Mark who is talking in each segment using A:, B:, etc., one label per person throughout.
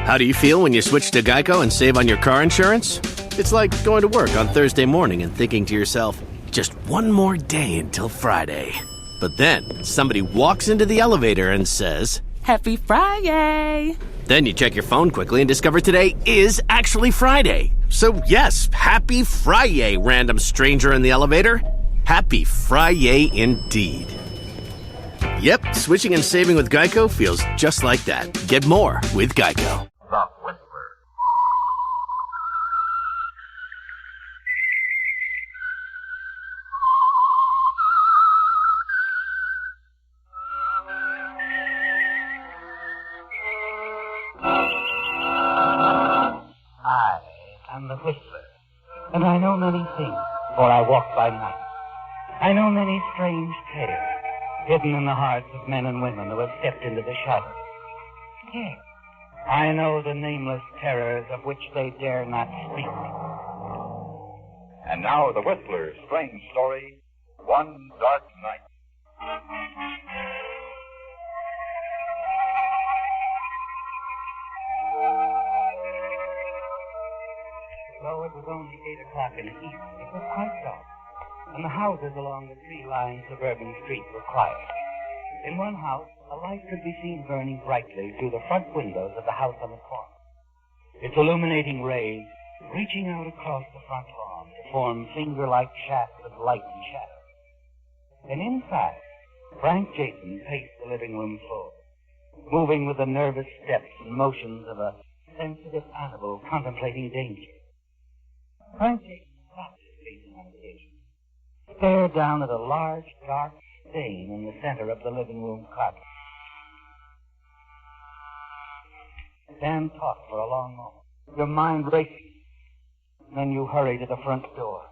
A: How do you feel when you switch to Geico and save on your car insurance? It's like going to work on Thursday morning and thinking to yourself, just one more day until Friday. But then somebody walks into the elevator and says,
B: Happy Friday!
A: Then you check your phone quickly and discover today is actually Friday. So yes, happy Friday, random stranger in the elevator. Happy Friday indeed. Yep, switching and saving with Geico feels just like that. Get more with Geico.
C: The Whistler.
D: I am the Whistler, and I know many things, for I walk by night. I know many strange tales, hidden in the hearts of men and women who have stepped into the shadows. Yes, I know the nameless terrors of which they dare not speak.
C: And now the Whistler's strange story, One Dark Night.
D: Though it was only 8 o'clock in the evening, it was quite dark, and the houses along the tree-lined suburban street were quiet. In one house, a light could be seen burning brightly through the front windows of the house on the corner, its illuminating rays reaching out across the front lawn to form finger-like shafts of light and shadow. And inside, Frank Jason paced the living room floor, moving with the nervous steps and motions of a sensitive animal contemplating danger. Frank Jason stopped his pacing on occasion, stared down at a large, dark stain in the center of the living room carpet. Dan talked for a long moment, your mind racing. Then you hurry to the front door.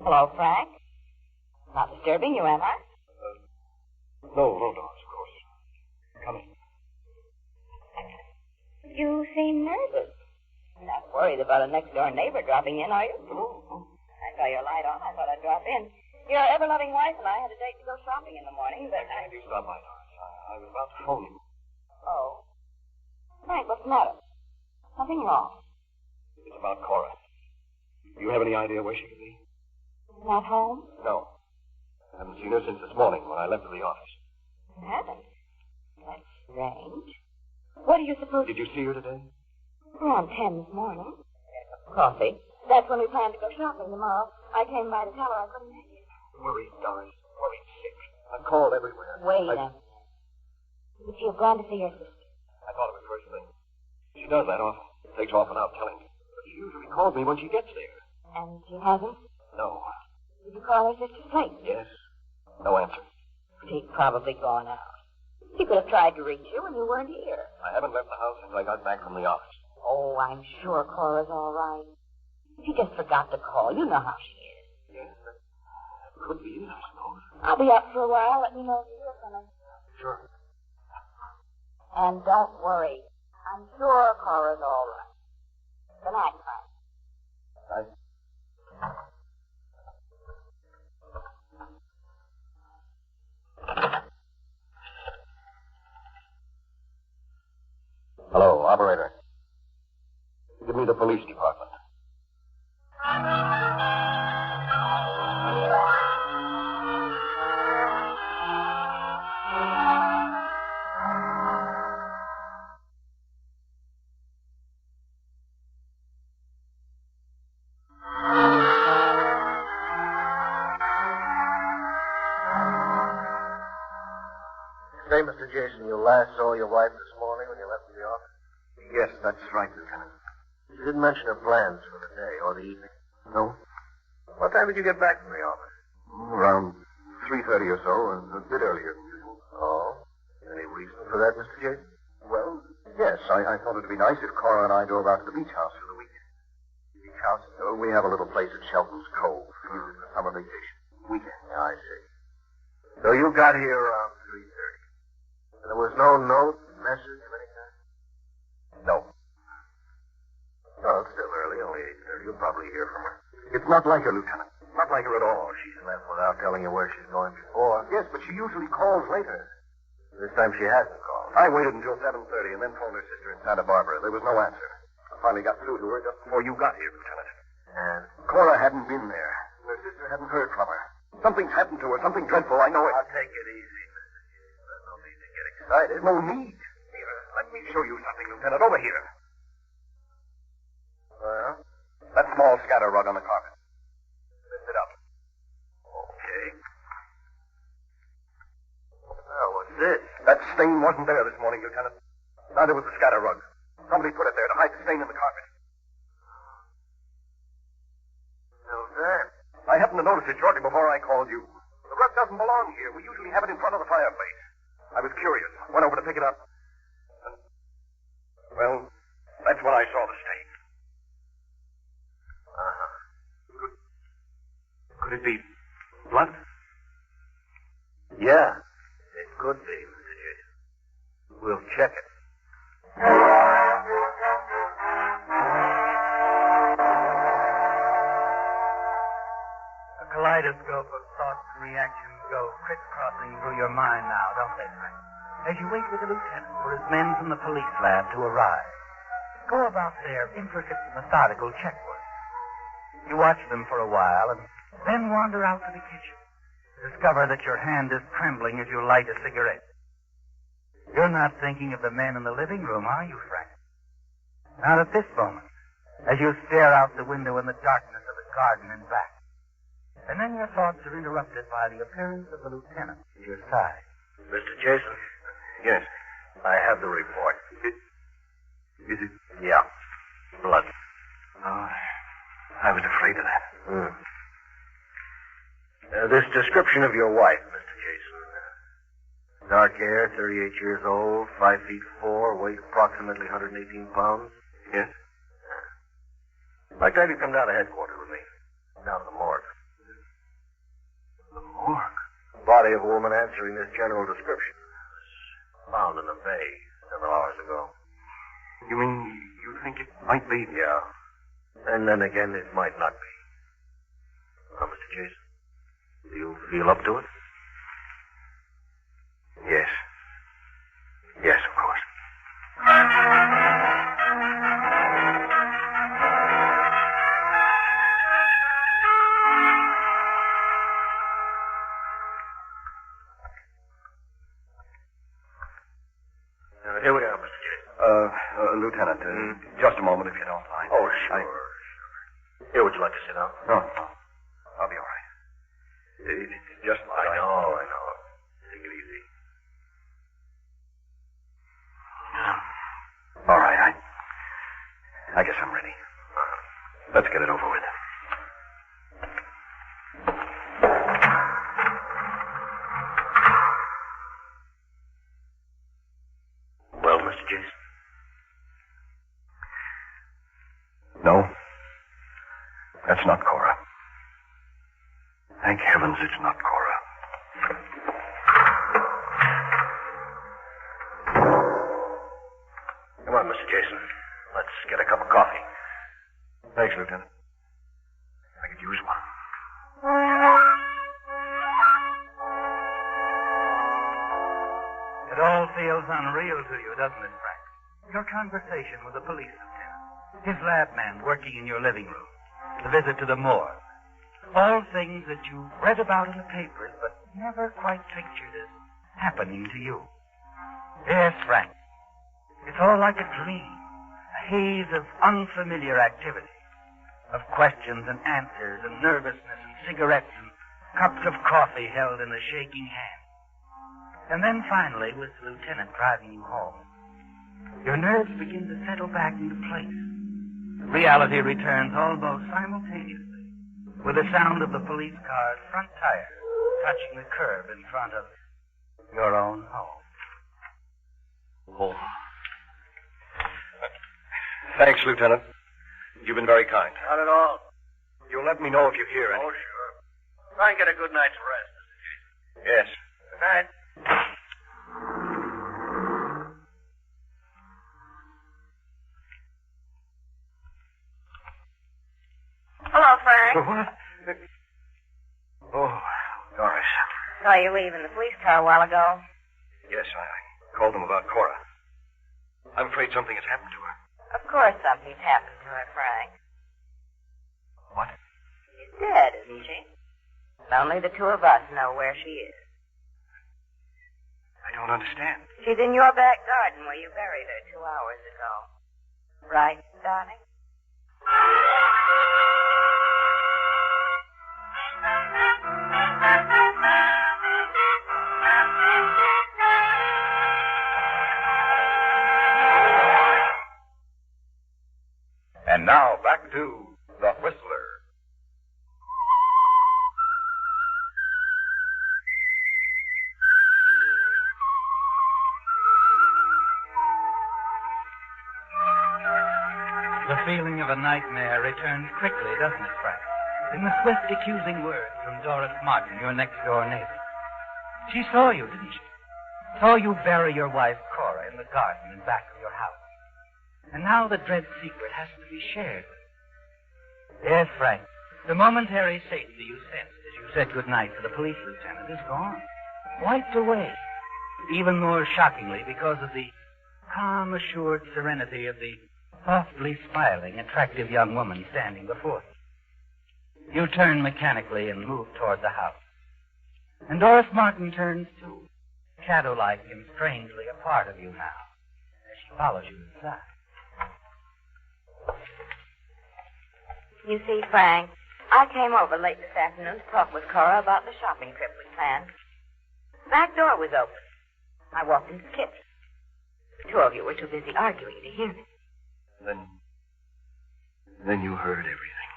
E: Hello, Frank. Not disturbing you, am I?
C: No, Doris, of course. Come in.
E: You seem nervous. You're not worried about a next-door neighbor dropping in, are you?
C: No.
E: I saw your light on. I thought I'd drop in. Your ever-loving wife and I had a date to go shopping in the morning, but
C: Can't you stop by, Doris? I was about to phone you.
E: Oh. Frank, what's the matter? Nothing wrong.
C: It's about Cora. Do you have any idea where she could be?
E: Not home?
C: No. I haven't seen her since this morning when I left for the office.
E: You haven't? That's strange. What do you suppose...
C: Did you see her today?
E: Around 10 this morning. Coffee. That's when we planned to go shopping tomorrow. I came by to tell her I couldn't make it.
C: Worried, Doris. Worried sick. I've called everywhere.
E: Wait a minute. Would she have gone to see her sister?
C: I thought of it first thing. She does that often. Takes off without telling me. But she usually calls me when she gets there.
E: And she hasn't?
C: No.
E: Did you call her sister's place?
C: Yes. No answer.
E: She's probably gone out. She could have tried to reach you when you weren't here.
C: I haven't left the house since I got back from the office.
E: Oh, I'm sure Cora's all right. She just forgot to call. You know how she is.
C: Yes, that could be it, I suppose.
E: I'll be up for a while. Let me know if you hear from her.
C: Sure.
E: And don't worry. I'm sure Cora's all right. Good night, Frank.
C: Hello, operator. Give me the police department.
F: Say, Mr. Jason, you last saw your wife this morning when you left for the office?
C: Yes, that's right, Lieutenant.
F: She didn't mention her plans for the day or the evening.
C: No?
F: What time did you get back from the office?
C: Around 3:30 or so, and a bit earlier than usual.
F: Oh? Any reason for that, Mr. Jason?
C: Well, yes, I thought it'd be nice if Cora and I drove out to the beach house for the weekend.
F: Beach house?
C: We have a little place at Shelton's Cove for summer vacation. Weekend.
F: Yeah, I see. So you got here around 3:30. And there was no note, message of any kind?
C: No.
F: Well, it's still early, only 8:30. You'll probably hear from her.
C: It's not like her, Lieutenant. Not like her at all.
F: She's left without telling you where she's going before.
C: Yes, but she usually calls later.
F: This time she hasn't called.
C: I waited until 7:30 and then phoned her sister in Santa Barbara. There was no answer. I finally got through to her just before you got here, Lieutenant.
F: And
C: Cora hadn't been there. Her sister hadn't heard from her. Something's happened to her. Something dreadful. I know it.
F: I'll take it easy, Mr. Jason. There's no need to get excited.
C: No need. Here, let me show you something, Lieutenant. Over here.
F: Well?
C: That small scatter rug on the carpet. Lift it up.
F: Okay. Well, what's this?
C: That stain wasn't there this morning, Lieutenant. Neither was the scatter rug. Somebody put it there to hide the stain in the carpet.
F: How's that?
C: I happened to notice it shortly before I called you. The rug doesn't belong here. We usually have it in front of the fireplace. I was curious. Went over to pick it up. And, well, that's when I saw the stain.
F: Uh-huh.
C: Could it be blood?
F: Yeah, it could be, Mr. Jason. We'll check it.
D: A kaleidoscope of thoughts and reactions go crisscrossing through your mind now, don't they, Frank? As you wait with the lieutenant for his men from the police lab to arrive. Go about their intricate, methodical check work. You watch them for a while and then wander out to the kitchen. Discover that your hand is trembling as you light a cigarette. You're not thinking of the men in the living room, are you, Frank? Not at this moment, as you stare out the window in the darkness of the garden and back. And then your thoughts are interrupted by the appearance of the lieutenant at your side.
F: Mr. Jason?
C: Yes.
F: I have the report.
C: Is it?
F: Yeah. Blood.
C: Oh, I was afraid of that.
F: This description of your wife, Mr. Jason. Dark hair, 38 years old, 5 feet 4, weight approximately 118 pounds.
C: Yes?
F: I'd like to have you come down to headquarters with me. Down to the morgue.
C: The morgue?
F: Body of a woman answering this general description. Was found in the bay several hours ago.
C: You mean you think it might be?
F: Yeah. And then again, it might not be. Well, Mr. Jason, do you feel up to it?
C: Yes. Yes, of course.
F: Here we are, Mr. Jason.
C: Lieutenant, just a moment if you don't mind.
F: Oh, sure. Here, would you like to sit down?
C: No. I'll be all right. Just
F: I know. Take it easy.
C: All right, I guess I'm ready. Let's get it over with.
F: Well, Mr. Jason?
C: No. That's not Cora. Thank heavens it's not Cora.
F: Come on, Mr. Jason. Let's get a cup of coffee.
C: Thanks, Lieutenant. I could use one.
D: It all feels unreal to you, doesn't it, Frank? Your conversation with the police lieutenant, his lab man working in your living room, the visit to the morgue. All things that you read about in the papers, but never quite pictured as happening to you. Yes, Frank. It's all like a dream, a haze of unfamiliar activity, of questions and answers and nervousness and cigarettes and cups of coffee held in a shaking hand. And then finally, with the lieutenant driving you home, your nerves begin to settle back into place. Reality returns almost simultaneously with the sound of the police car's front tire touching the curb in front of your own home.
F: Oh.
C: Thanks, Lieutenant. You've been very kind.
F: Not at all.
C: You'll let me know if you hear anything.
F: Oh, sure. Try and get a good night's rest, Mr. Jason.
C: Yes.
F: Good night.
E: Hello, Frank.
C: What? Oh, Doris.
E: Saw you leaving the police car a while ago.
C: Yes, I called them about Cora. I'm afraid something has happened to her.
E: Of course something's happened to her, Frank.
C: What?
E: She's dead, isn't she? Only the two of us know where she is.
C: I don't understand.
E: She's in your back garden where you buried her 2 hours ago. Right, darling?
C: And now back to The Whistler.
D: The feeling of a nightmare returns quickly, doesn't it, Frank? In the swift, accusing words from Doris Martin, your next-door neighbor. She saw you, didn't she? Saw you bury your wife, Cora, in the garden in back of your house. And now the dread secret has to be shared. Yes, Frank. The momentary safety you sensed as you said goodnight to the police lieutenant is gone. Wiped away. Even more shockingly because of the calm, assured serenity of the softly smiling, attractive young woman standing before you. You turn mechanically and move toward the house. And Doris Martin turns too, shadow-like and strangely a part of you now, as she follows you inside.
E: You see, Frank, I came over late this afternoon to talk with Cora about the shopping trip we planned. The back door was open. I walked into the kitchen. The two of you were too busy arguing to hear me.
C: Then you heard everything.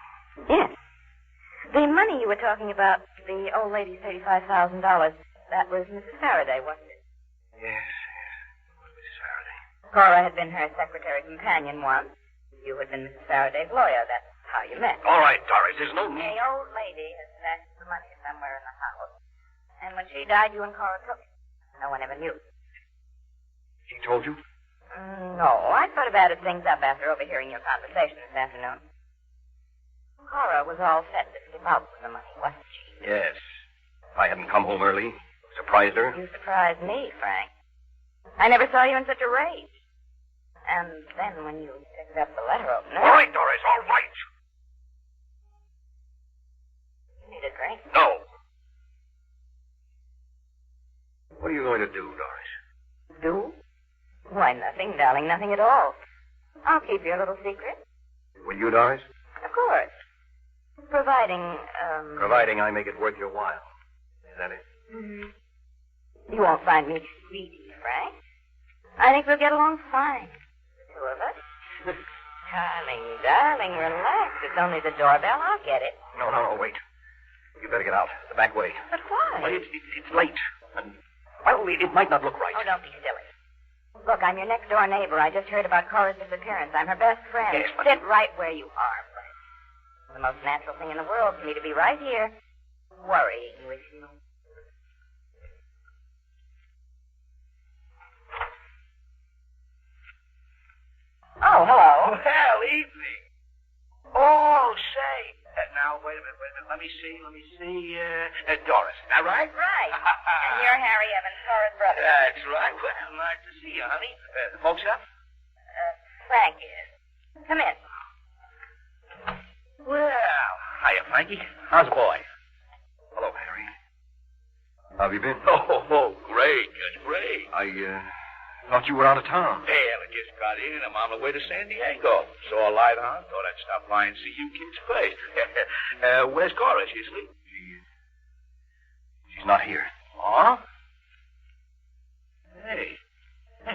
E: Yes. The money you were talking about, the old lady's $35,000, that was Mrs. Faraday, wasn't it?
C: Yes. It was Mrs. Faraday.
E: Cora had been her secretary companion once. You had been Mrs. Faraday's lawyer. That's how you met.
C: All right, Doris, there's no need.
E: The old lady has stashed the money somewhere in the house. And when she died, you and Cora took it. No one ever knew.
C: She told you?
E: No, I sort of added things up after overhearing your conversation this afternoon. Cora was all set to skip out with the money, wasn't she?
C: Yes. If I hadn't come home early, surprised her.
E: You surprised me, Frank. I never saw you in such a rage. And then when you picked up the letter opener...
C: All right, Doris, all right.
E: You need a drink?
C: No. What are you going to do, Doris?
E: Do? Why, nothing, darling, nothing at all. I'll keep your little secret.
C: Will you, Doris?
E: Of course. Providing,
C: Providing I make it worth your while. Is that it?
E: You won't find me greedy, Frank. I think we'll get along fine, the two of us. Darling, relax. It's only the doorbell. I'll get it.
C: No, wait. You better get out the back way.
E: But why?
C: Well, it's late. And, well, it might not look right.
E: Oh, don't be silly. Look, I'm your next-door neighbor. I just heard about Cora's disappearance. I'm her best friend.
C: Yes, but...
E: Sit right where you are, Frank. It's the most natural thing in the world for me to be right here, worrying with you. Oh, hello.
G: Well, evening. Oh, say. Now, wait a minute. Let me see. Doris, is that right?
E: Right. And you're Harry Evans, Cora's brother.
G: That's right. Well, nice to see you, honey. The folks up?
E: Frank is. Come in.
G: Well, hiya, Frankie. How's the boy?
C: Hello, Harry. How have you been?
G: Oh, great. Just great.
C: I thought you were out of town.
G: Well, I just got in. I'm on the way to San Diego. Saw a light on. Thought I'd stop by and see you kids first. Where's Cora? Is she asleep?
C: She's not here.
G: Huh? Hey,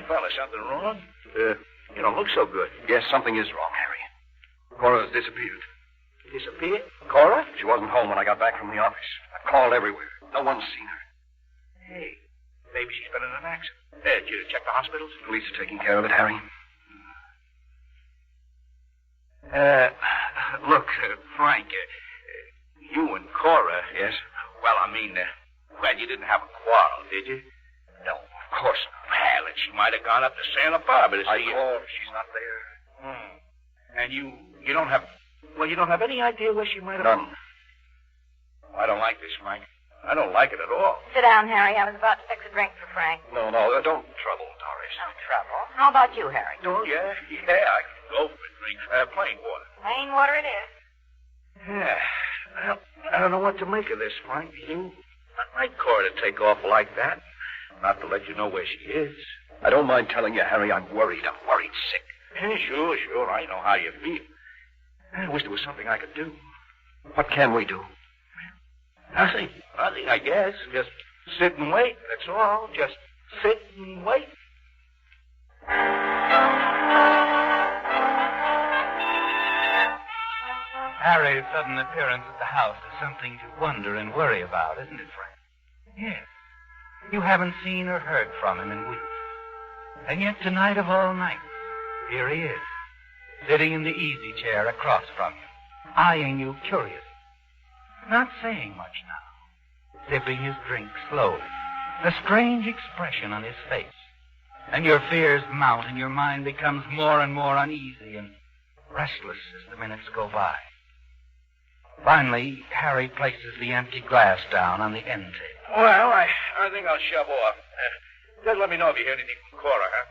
G: fella, something wrong? You don't look so good.
C: Yes, something is wrong, Harry. Cora's disappeared.
G: Disappeared? Cora?
C: She wasn't home when I got back from the office. I called everywhere. No one's seen her.
G: Hey, maybe she's been in an accident. Did you check the hospitals?
C: Police are taking care of it, Harry.
G: Look, Frank, you and Cora...
C: Yes?
G: Well, I mean, you didn't have a quarrel, did you?
C: No, of course not.
G: Well, and she might have gone up to Santa Barbara to see you.
C: I called. She's not there.
G: And you don't have... Well, you don't have any idea where she might have...
C: None.
G: I don't like this, Frank. I don't like it at all.
E: Sit down, Harry. I was about to fix a drink for Frank.
F: No, don't trouble, Doris.
E: No trouble. How about you, Harry?
G: Oh, yeah, I can go for a drink. Plain water.
E: Plain water it is.
G: Yeah. Well, I don't know what to make of this, Frank. I'd like Cora to take off like that. Not to let you know where she is.
F: I don't mind telling you, Harry, I'm worried. I'm worried sick.
G: Yeah, sure. I know how you feel. I wish there was something I could do.
F: What can we do?
G: Nothing, I guess. Just sit and wait, that's all. Just sit and wait.
D: Harry's sudden appearance at the house is something to wonder and worry about, isn't it, Frank? Yes. You haven't seen or heard from him in weeks. And yet tonight of all nights, here he is, sitting in the easy chair across from you, eyeing you curiously, not saying much now, sipping his drink slowly, a strange expression on his face. And your fears mount and your mind becomes more and more uneasy and restless as the minutes go by. Finally, Harry places the empty glass down on the end table.
G: Well, I think I'll shove off. Just let me know if you hear anything from Cora, huh?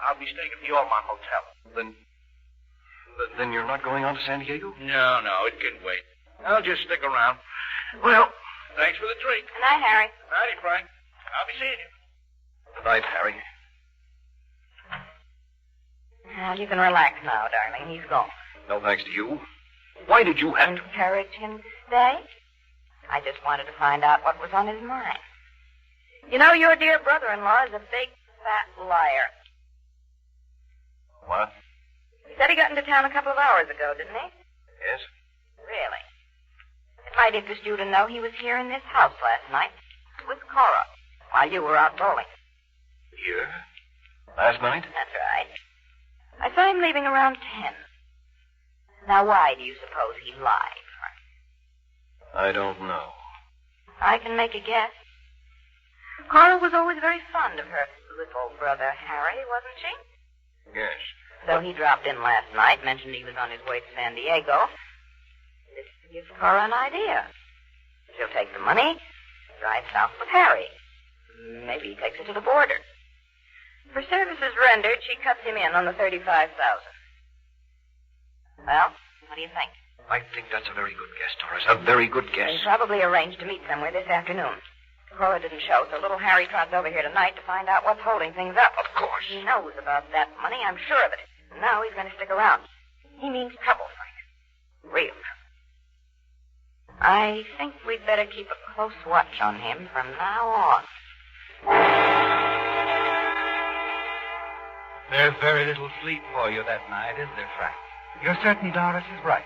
G: I'll be staying at the Ormond Hotel.
F: Then you're not going on to San Diego?
G: No, it can wait. I'll just stick around. Well, thanks for the drink.
E: Good night, Harry.
G: Nighty, Frank. I'll be seeing you.
F: Good night, Harry.
E: Well, you can relax now, darling. He's gone.
F: No thanks to you. Why did you have to...
E: Encourage him to stay? I just wanted to find out what was on his mind. You know, your dear brother-in-law is a big, fat liar.
F: What?
E: He said he got into town a couple of hours ago, didn't he?
F: Yes.
E: Really? It might interest you to know he was here in this house last night with Cora while you were out bowling.
F: Here? Last night?
E: That's right. I saw him leaving around 10. Now, why do you suppose he lied, Frank?
F: I don't know.
E: I can make a guess. Cora was always very fond of her little brother Harry, wasn't she?
F: Yes.
E: So he dropped in last night, mentioned he was on his way to San Diego. This gives Cora an idea. She'll take the money, drive south with Harry. Maybe he takes her to the border. For services rendered, she cuts him in on the $35,000. Well, what do you think?
F: I think that's a very good guess, Doris. A very good guess.
E: They probably arranged to meet somewhere this afternoon. Cora didn't show, so little Harry trots over here tonight to find out what's holding things up.
F: Of course.
E: He knows about that money, I'm sure of it. And now he's going to stick around. He means trouble, Frank. Real trouble. I think we'd better keep a close watch on him from now on.
D: There's very little sleep for you that night, is there, Frank? You're certain Doris is right.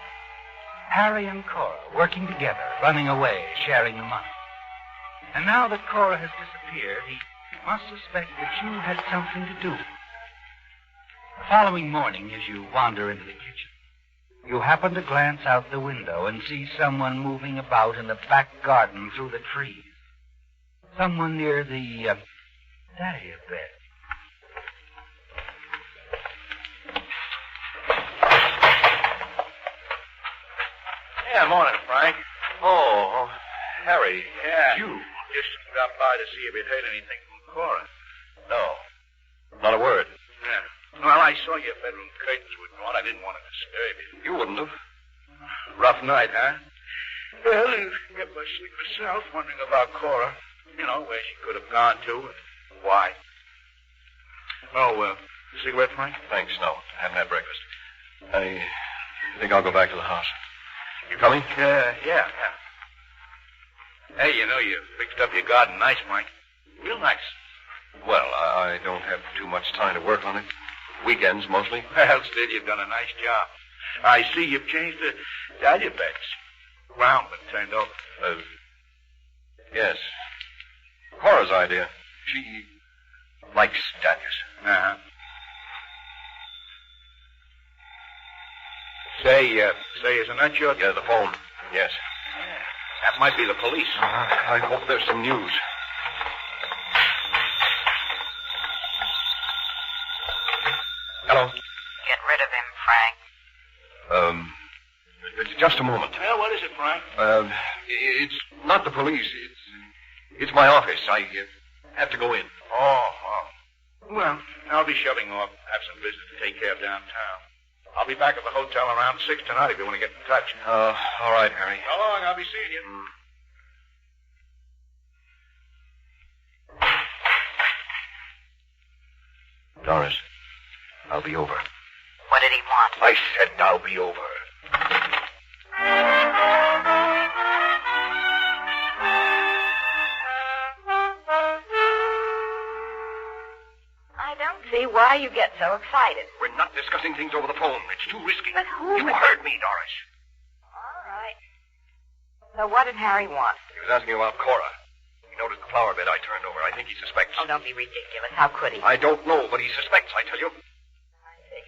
D: Harry and Cora working together, running away, sharing the money. And now that Cora has disappeared, he must suspect that you had something to do with it. The following morning, as you wander into the kitchen, you happen to glance out the window and see someone moving about in the back garden through the trees. Someone near the dahlia bed.
G: Yeah, morning, Frank.
F: Oh, Harry.
G: Yeah.
F: You.
G: Just dropped by to see if you'd heard anything from Cora.
F: No. Not a word.
G: Yeah. Well, I saw your bedroom curtains were drawn. I didn't want to disturb you.
F: You wouldn't have.
G: Rough night, huh? Well, I get my sleep myself, wondering about Cora. You know, where she could have gone to and why. Oh, cigarette, Frank?
F: Thanks, no. I haven't had breakfast. I think I'll go back to the house. You coming?
G: Yeah. Hey, you know, you fixed up your garden nice, Mike. Real nice.
F: Well, I don't have too much time to work on it. Weekends, mostly.
G: Well, still, you've done a nice job. I see you've changed the dahlia beds. Ground been turned over.
F: Yes. Cora's idea. She likes dahlias.
G: Uh-huh. Say, isn't that your...
F: Yeah, the phone. Yes.
G: That might be the police.
F: I hope there's some news. Hello?
E: Get rid of him, Frank.
F: Just a moment.
G: Well, what is it, Frank?
F: It's not the police.
C: It's my office. I have to go in.
G: Oh. Well, I'll be shoving off. Have some business to take care of downtown. I'll be back at the hotel around 6 tonight if you want to get in touch.
C: All right, Harry.
G: So long. I'll be seeing you.
C: Doris, I'll be over.
E: What did he want?
C: I said I'll be over.
E: I don't see why you get so excited.
C: We're not discussing things over the phone. It's too risky.
E: But who...
C: You heard me, Doris.
E: All right. So what did Harry want?
C: He was asking about Cora. He noticed the flower bed I turned over. I think he suspects.
E: Oh, don't be ridiculous. How could he?
C: I don't know, but he suspects, I tell you.
E: I see.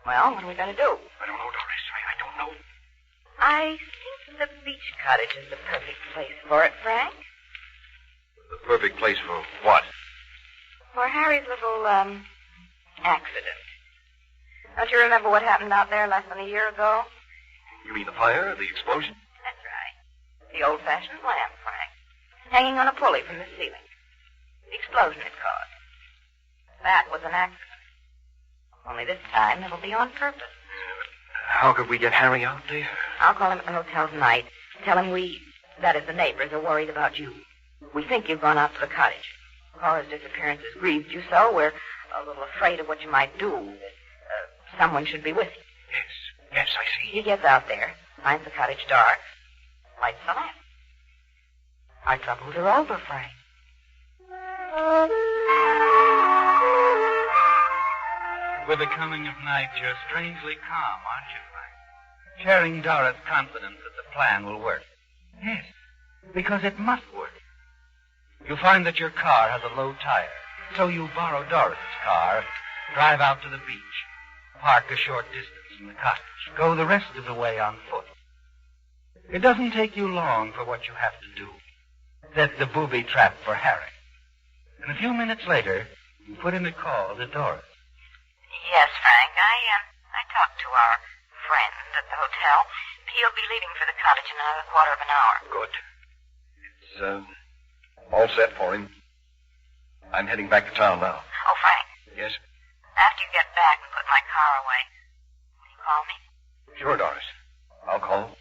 E: Well, what are we going to do?
C: I don't know, Doris. I don't know.
E: I think the beach cottage is the perfect place for it, Frank.
C: The perfect place for what?
E: For Harry's little, accident. Don't you remember what happened out there less than a year ago?
C: You mean the fire, the explosion?
E: That's right. The old-fashioned lamp, Frank. Hanging on a pulley from the ceiling. The explosion it caused. That was an accident. Only this time it'll be on purpose.
C: How could we get Harry out there?
E: I'll call him at the hotel tonight. Tell him that is, the neighbors are worried about you. We think you've gone out to the cottage. Cora's disappearance has grieved you so. We're a little afraid of what you might do. That someone should be with you.
C: Yes, I see.
E: He gets out there, finds the cottage dark, lights the lamp. Our troubles are over, Frank.
D: With the coming of night, you're strangely calm, aren't you, Frank? Sharing Dora's confidence that the plan will work. Yes, because it must work. You find that your car has a low tire, so you borrow Doris's car, drive out to the beach, park a short distance from the cottage, go the rest of the way on foot. It doesn't take you long for what you have to do. Set the booby trap for Harry. And a few minutes later, you put in a call to Doris.
E: Yes, Frank. I talked to our friend at the hotel. He'll be leaving for the cottage in another quarter of an hour.
C: Good. It's, all set for him. I'm heading back to town now.
E: Oh, Frank.
C: Yes?
E: After you get back and put my car away, will you call me?
C: Sure, Doris. I'll call.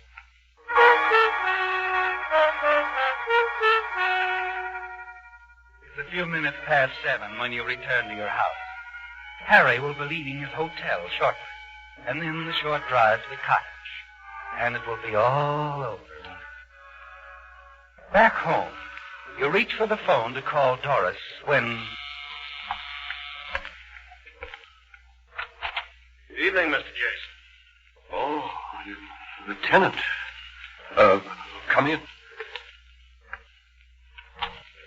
D: It's a few minutes past 7 when you return to your house. Harry will be leaving his hotel shortly, and then the short drive to the cottage, and it will be all over. Back home, you reach for the phone to call Doris when...
C: Evening, Mr. Jason. Oh, Lieutenant. Come in.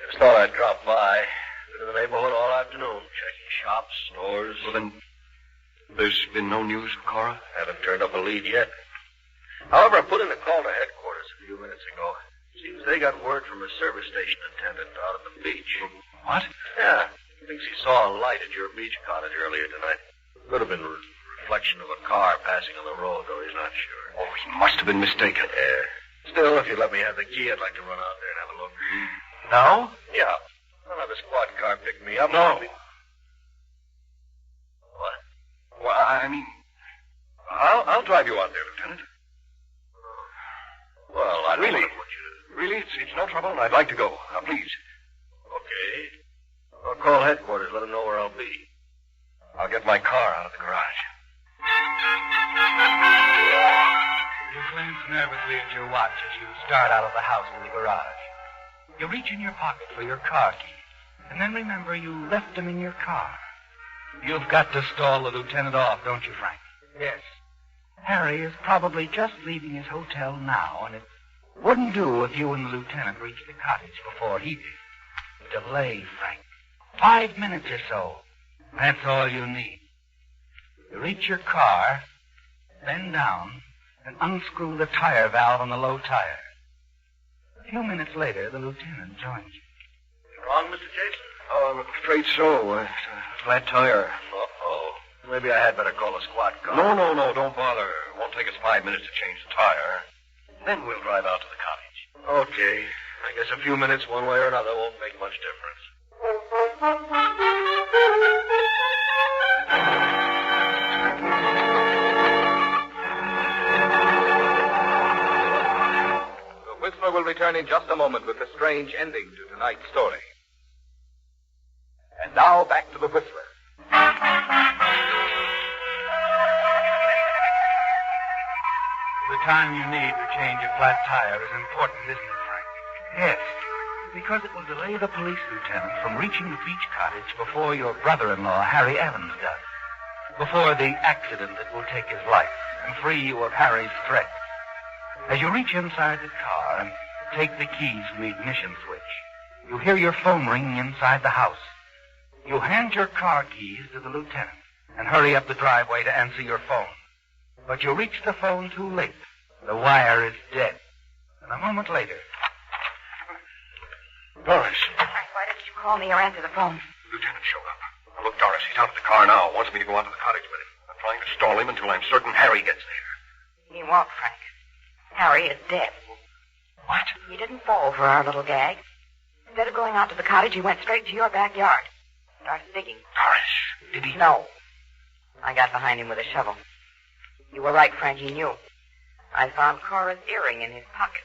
C: Just thought I'd drop by. Been in the neighborhood all afternoon, checking shops, stores. Well, then, there's been no news of Cora? Haven't turned up a lead yet. However, I put in a call to headquarters a few minutes ago. Seems they got word from a service station attendant out at the beach.
D: What?
C: Yeah. Thinks he saw a light at your beach cottage earlier tonight. Could have been a reflection of a car passing on the road, though he's not sure. Oh, he must have been mistaken. Yeah. Still, if you'd let me have the key, I'd like to run out there and have a look.
D: Now?
C: Yeah. I'll have a squad car pick me up.
D: No.
C: What? Well, I mean, I'll drive you out there, Lieutenant. Well, I really, it's no trouble, and I'd like to go. Now, please. Okay. I'll call headquarters, let them know where I'll be. I'll get my car out of the garage.
D: You glance nervously at your watch as you start out of the house to the garage. You reach in your pocket for your car keys, and then remember you left them in your car. You've got to stall the lieutenant off, don't you, Frank? Yes. Harry is probably just leaving his hotel now, and it wouldn't do if you and the lieutenant reached the cottage before he did. Delay, Frank. 5 minutes or so. That's all you need. You reach your car, bend down, and unscrew the tire valve on the low tire. A few minutes later, the lieutenant joins you.
C: You wrong, Mr. Jason? Oh, I'm afraid so. It's a flat tire. Uh-oh. Maybe I had better call a squad car. No, don't bother. It won't take us 5 minutes to change the tire. Then we'll drive out to the cottage. Okay. I guess a few minutes one way or another won't make much difference.
H: The Whistler will return in just a moment with the strange ending to tonight's story. And now back to the Whistler.
D: The time you need to change a flat tire is important, isn't it, Frank? Yes, because it will delay the police lieutenant from reaching the beach cottage before your brother-in-law, Harry Evans, does. Before the accident that will take his life and free you of Harry's threat. As you reach inside the car and take the keys from the ignition switch, you hear your phone ringing inside the house. You hand your car keys to the lieutenant and hurry up the driveway to answer your phone. But you reach the phone too late. The wire is dead. And a moment later...
C: Doris.
E: Frank, why didn't you call me or answer the phone?
C: Lieutenant showed up. Now, look, Doris, he's out of the car now. Wants me to go out to the cottage with him. I'm trying to stall him until I'm certain Harry gets there.
E: He won't, Frank. Harry is dead.
C: What?
E: He didn't fall for our little gag. Instead of going out to the cottage, he went straight to your backyard. Started digging.
C: Doris, did he?
E: No. I got behind him with a shovel. You were right, Frank. He knew. I found Cora's earring in his pocket.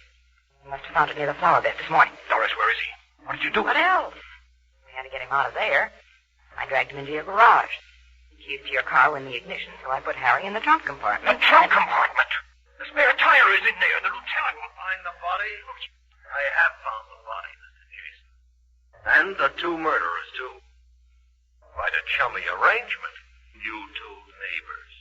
E: He must have found it near the flower bed this morning.
C: Doris, where is he? What did you do?
E: What else? We had to get him out of there. I dragged him into your garage. The keys to your car were in the ignition, so I put Harry in the trunk compartment.
C: The trunk compartment? The spare tire is in there. The lieutenant will find the body.
F: I have found the body, Mr. Jason. And the two murderers, too. Quite a chummy arrangement. You two neighbors.